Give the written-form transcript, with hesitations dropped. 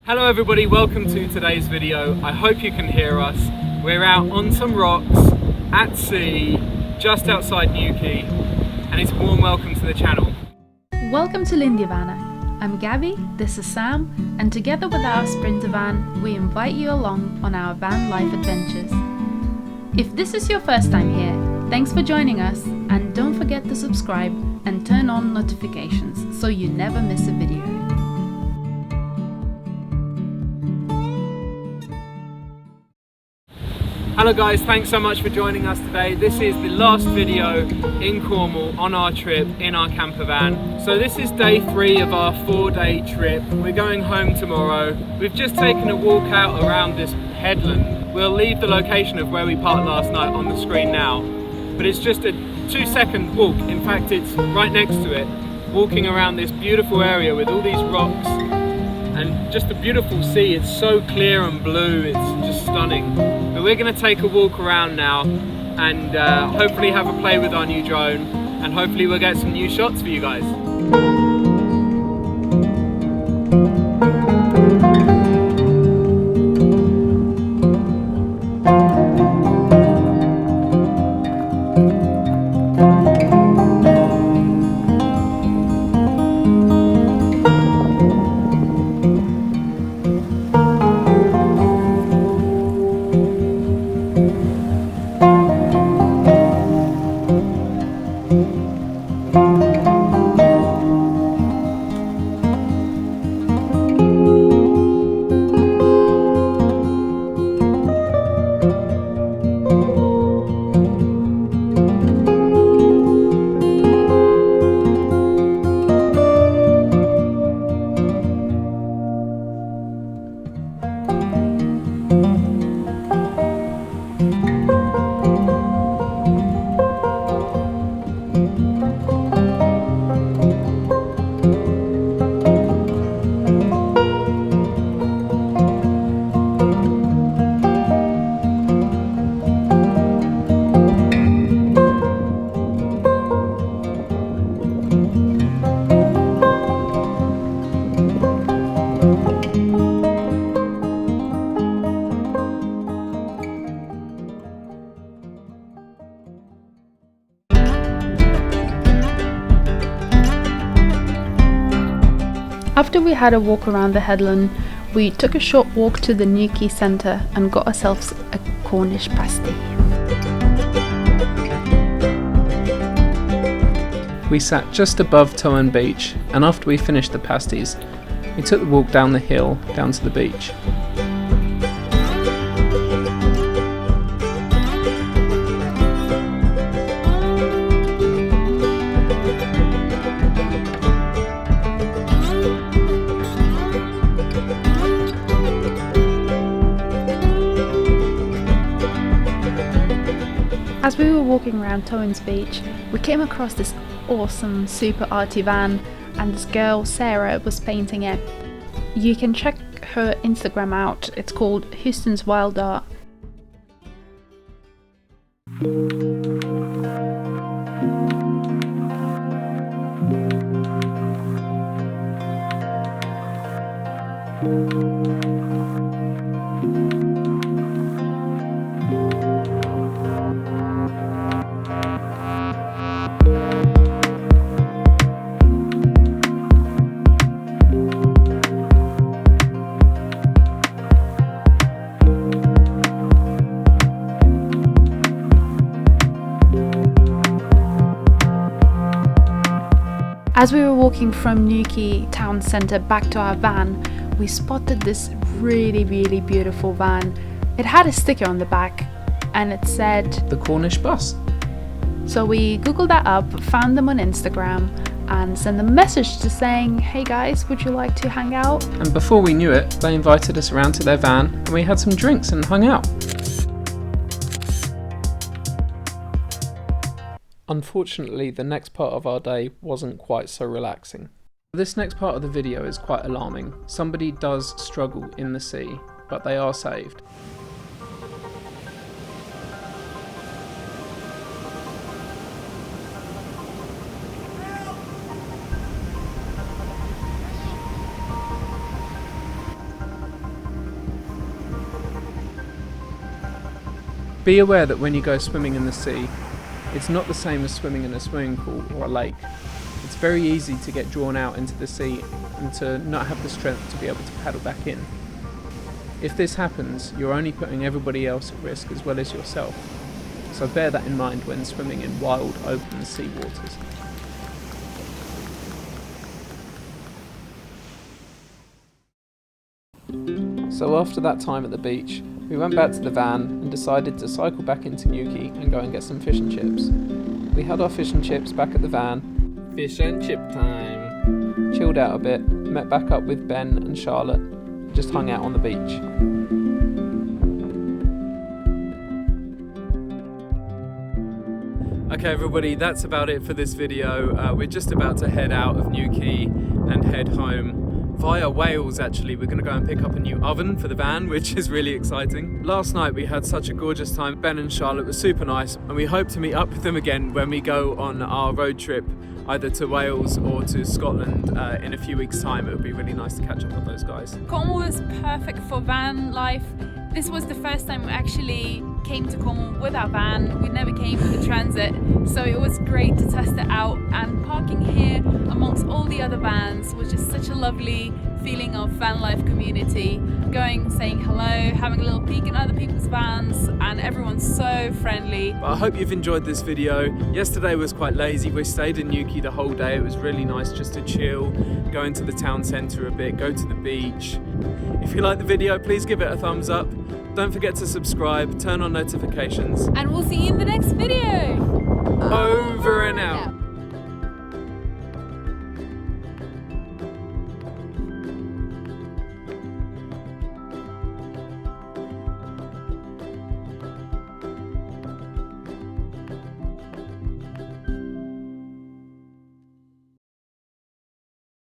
Hello everybody, welcome to today's video. I hope you can hear us. We're out on some rocks at sea just outside Newquay, and it's a warm welcome to the channel. Welcome to Lindivana. I'm Gabby, this is Sam, and together with our Sprinter van, we invite you along on our van life adventures. If this is your first time here, thanks for joining us, and don't forget to subscribe and turn on notifications so you never miss a video. Hello guys, thanks so much for joining us today. This is the last video in Cornwall on our trip in our camper van. So this is day 3 of our 4-day trip. We're going home tomorrow. We've just taken a walk out around this headland. We'll leave the location of where we parked last night on the screen now, but it's just a 2-second walk. In fact, it's right next to it, walking around this beautiful area with all these rocks and just a beautiful sea. It's so clear and blue, it's just stunning. But we're going to take a walk around now and hopefully have a play with our new drone, and hopefully we'll get some new shots for you guys. After we had a walk around the headland, we took a short walk to the Newquay centre and got ourselves a Cornish pasty. We sat just above Towan Beach, and after we finished the pasties, we took the walk down the hill down to the beach. As we were walking around Towan's Beach, we came across this awesome super arty van, and this girl Sarah was painting it. You can check her Instagram out, it's called Houston's Wild Art. As we were walking from Newquay town centre back to our van, we spotted this really beautiful van. It had a sticker on the back and it said The Cornish Bus. So we googled that up, found them on Instagram and sent them a message to saying, hey guys, would you like to hang out? And before we knew it, they invited us around to their van and we had some drinks and hung out. Unfortunately, the next part of our day wasn't quite so relaxing. This next part of the video is quite alarming. Somebody does struggle in the sea, but they are saved. Be aware that when you go swimming in the sea, it's not the same as swimming in a swimming pool or a lake. It's very easy to get drawn out into the sea and to not have the strength to be able to paddle back in. If this happens, you're only putting everybody else at risk as well as yourself. So bear that in mind when swimming in wild, open sea waters. So after that time at the beach, we went back to the van and decided to cycle back into Newquay and go and get some fish and chips. We had our fish and chips back at the van. Fish and chip time. Chilled out a bit, met back up with Ben and Charlotte, just hung out on the beach. Okay everybody, that's about it for this video. We're just about to head out of Newquay and head home. Via Wales actually, we're going to go and pick up a new oven for the van, which is really exciting. Last night we had such a gorgeous time. Ben and Charlotte were super nice, and we hope to meet up with them again when we go on our road trip either to Wales or to Scotland in a few weeks' time. It would be really nice to catch up with those guys. Cornwall is perfect for van life. This was the first time we actually came to Cornwall with our van. We never came with a transit, so it was great to test it out, and parking here amongst all the other vans was just such a lovely feeling of van life community. Going, saying hello, having a little peek in other people's vans, and everyone's so friendly. But I hope you've enjoyed this video. Yesterday was quite lazy. We stayed in Newquay the whole day. It was really nice just to chill, go into the town centre a bit, go to the beach. If you like the video, please give it a thumbs up. Don't forget to subscribe, turn on notifications. And we'll see you in the next video. Over and out.